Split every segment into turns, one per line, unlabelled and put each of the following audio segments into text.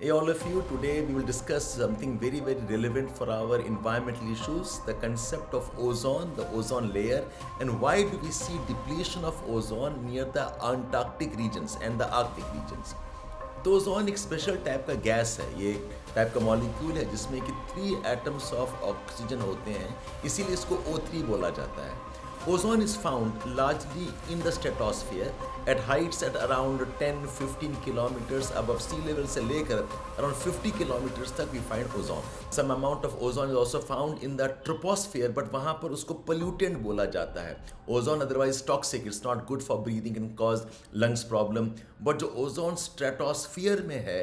Hey, all of you, today we will discuss something very, very relevant for our environmental issues, the concept of ozone, the ozone layer, and why do we see depletion of ozone near the Antarctic regions and the Arctic regions. तो ozone एक special type का gas है, ये एक type का molecule है जिसमें कि 3 एटम्स ऑफ ऑक्सीजन होते हैं, इसीलिए इसको O3 बोला जाता है. Ozone is found largely in the stratosphere at heights at around 10-15 kilometers above sea level से लेकर around 50 kilometers तक we find ozone. Some amount of ozone is also found in the troposphere, but वहाँ पर उसको pollutant बोला जाता है. Ozone otherwise toxic, it's not good for breathing and cause lungs problem. But जो ozone stratosphere में है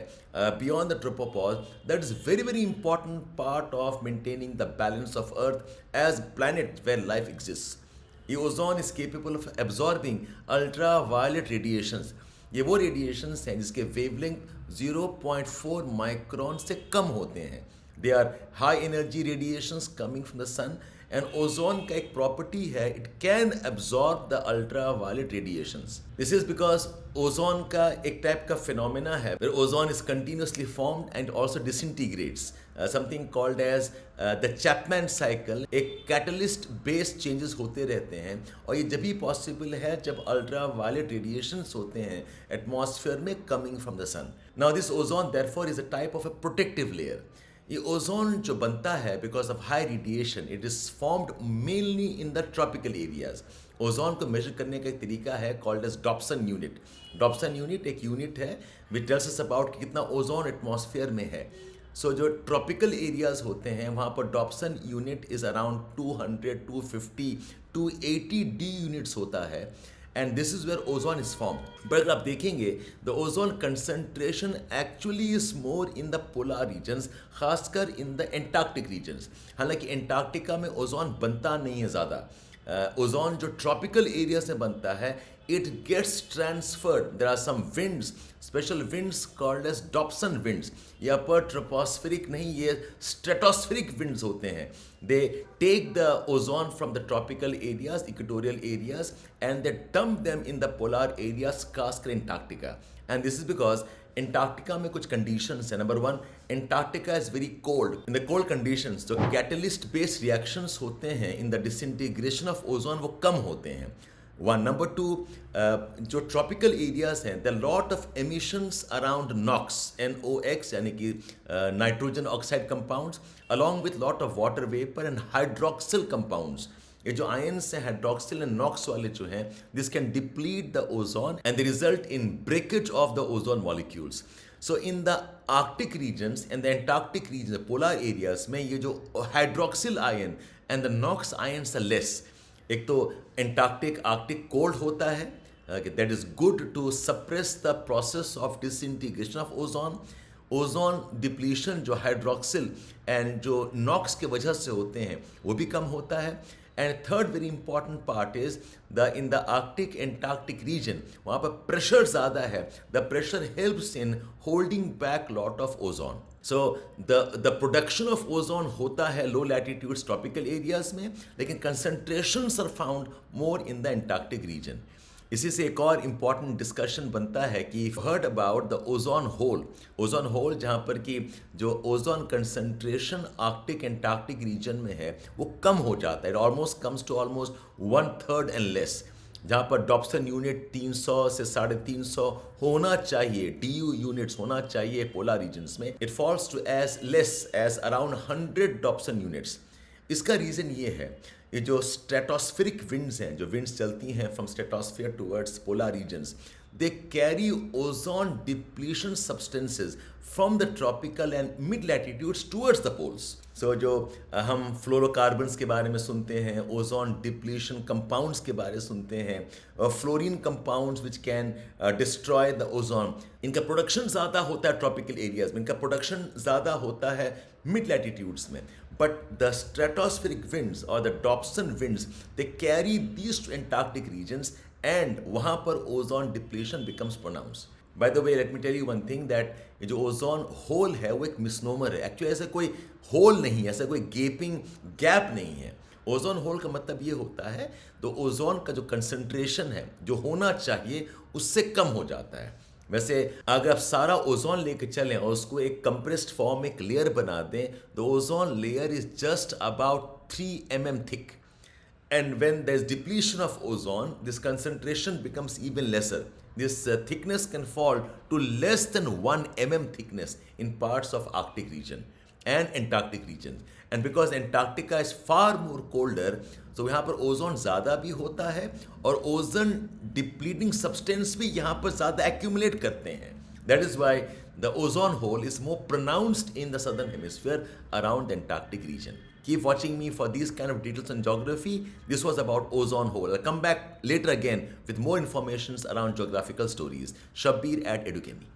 beyond the tropopause, that is very important part of maintaining the balance of Earth as planet where life exists. ये ozone is capable of absorbing ultraviolet radiations. ये वो radiations हैं जिसके wavelength 0.4 micron से कम होते हैं. They are high energy radiations coming from the sun, and ozone का एक प्रॉपर्टी है, it can absorb the ultraviolet radiations. This is because ozone का एक टाइप का फिनोमेना है where ozone is continuously formed and also disintegrates. Something called as the Chapman cycle. एक catalyst based changes होते रहते हैं, और ये जब भी पॉसिबल है जब अल्ट्रा वायलेट रेडिएशंस होते हैं एटमॉस्फेयर में coming from the sun. Now this ozone therefore is a type of a protective layer. ये ओजोन जो बनता है because of high radiation, it is formed mainly in the tropical areas. Ozone को measure करने का एक तरीका है called as Dobson unit. Dobson unit एक यूनिट है विच टेल्स अस अबाउट कि कितना ओजोन एटमॉस्फेयर में है. सो जो ट्रॉपिकल एरियाज होते हैं वहाँ पर Dobson unit is around 200, 250, 280 D units होता है, and this is where ozone is form. But अगर आप देखेंगे the ozone concentration actually is more in the polar regions, खासकर इन द एंटार्क्टिक रीजन्स. हालांकि एंटार्क्टिका में ओजोन बनता नहीं है ज़्यादा. ओजोन जो ट्रॉपिकल एरिया से बनता है, it gets transferred. There are some winds, special winds called as Dobson winds. ये upper tropospheric नहीं, ये stratospheric winds होते हैं. They take the ozone from the tropical areas, equatorial areas, and they dump them in the polar areas, खासकर Antarctica. And this is because Antarctica में कुछ conditions हैं. Number one, Antarctica is very cold. In the cold conditions, जो catalyst based reactions होते हैं in the disintegration of ozone वो कम होते हैं. One. Number two, जो ट्रॉपिकल एरियाज हैं, the lot of emissions around NOx, NOx यानी कि nitrogen oxide compounds, along with lot of water vapour and hydroxyl compounds. ये जो आयंस हैं हाइड्रोक्सिल एंड नॉक्स वाले जो हैं, this can deplete the ozone and the result in breakage of the ozone molecules. So in the Arctic regions and the Antarctic region, polar areas में ये जो hydroxyl ion and the NOx ions are less. एक तो Antarctic Arctic cold होता है, that is good to suppress the process of disintegration of ozone. Ozone depletion जो hydroxyl and जो NOx के वजह से होते हैं वो भी कम होता है. And third very important part is in the Arctic Antarctic region, वहाँ पर प्रेशर ज़्यादा है. The pressure helps in holding back lot of ozone. So the production of ozone होता है लो लैटिट्यूड्स ट्रॉपिकल एरियाज में, लेकिन concentrations are found more in the Antarctic region. इसी से एक और इम्पॉर्टेंट डिस्कशन बनता है कि heard about the ozone hole. Ozone hole जहाँ पर कि जो ozone concentration Arctic Antarctic region में है वो कम हो जाता है. It almost comes to almost 1/3 and less. जहाँ पर डॉप्सन यूनिट 300 से 350 होना चाहिए, DU यूनिट्स होना चाहिए पोलर रीजन्स में, it falls to as less as around 100 Dobson units. इसका रीज़न ये है, ये जो स्ट्रेटोस्फेरिक विंड्स हैं, जो विंड्स चलती हैं from stratosphere towards polar regions, they carry ozone depletion substances from the tropical and mid latitudes towards the poles. So जो हम फ्लोरोकार्बन्स के बारे में सुनते हैं, ओजोन डिप्लीशन कंपाउंड्स के बारे में सुनते हैं, fluorine compounds which can destroy the ozone, इनका प्रोडक्शन ज़्यादा होता है ट्रॉपिकल एरियाज में, इनका प्रोडक्शन ज़्यादा होता है मिड लैटिट्यूड्स में. But the stratospheric winds or the Dobson winds, they carry these to Antarctic regions, and वहाँ पर ozone depletion becomes pronounced. By the way, let me tell you one thing, that ये जो ozone hole है वो एक misnomer है. Actually ऐसा कोई होल नहीं है, ऐसा कोई गेपिंग गैप नहीं है. ओजोन होल का मतलब ये होता है तो ओजोन का जो कंसंट्रेशन है जो होना चाहिए उससे कम हो जाता है. वैसे अगर आप सारा ओजोन लेके चलें और उसको एक कंप्रेस्ड फॉर्म, एक लेयर बना दें, the ozone layer is just about 3 mm thick. And when there's depletion of ozone, this concentration becomes even lesser. This thickness can fall to less than 1 mm thickness in parts of Arctic region and Antarctic region. And because Antarctica is far more colder, so यहाँ पर ozone ज़्यादा भी होता है और ozone depleting substance भी यहाँ पर ज़्यादा एक्यूमुलेट करते हैं. That is why the ozone hole is more pronounced in the southern hemisphere around the Antarctic region. Keep watching me for these kind of details on geography. This was about ozone hole. I'll come back later again with more informations around geographical stories. Shabbir at Educami.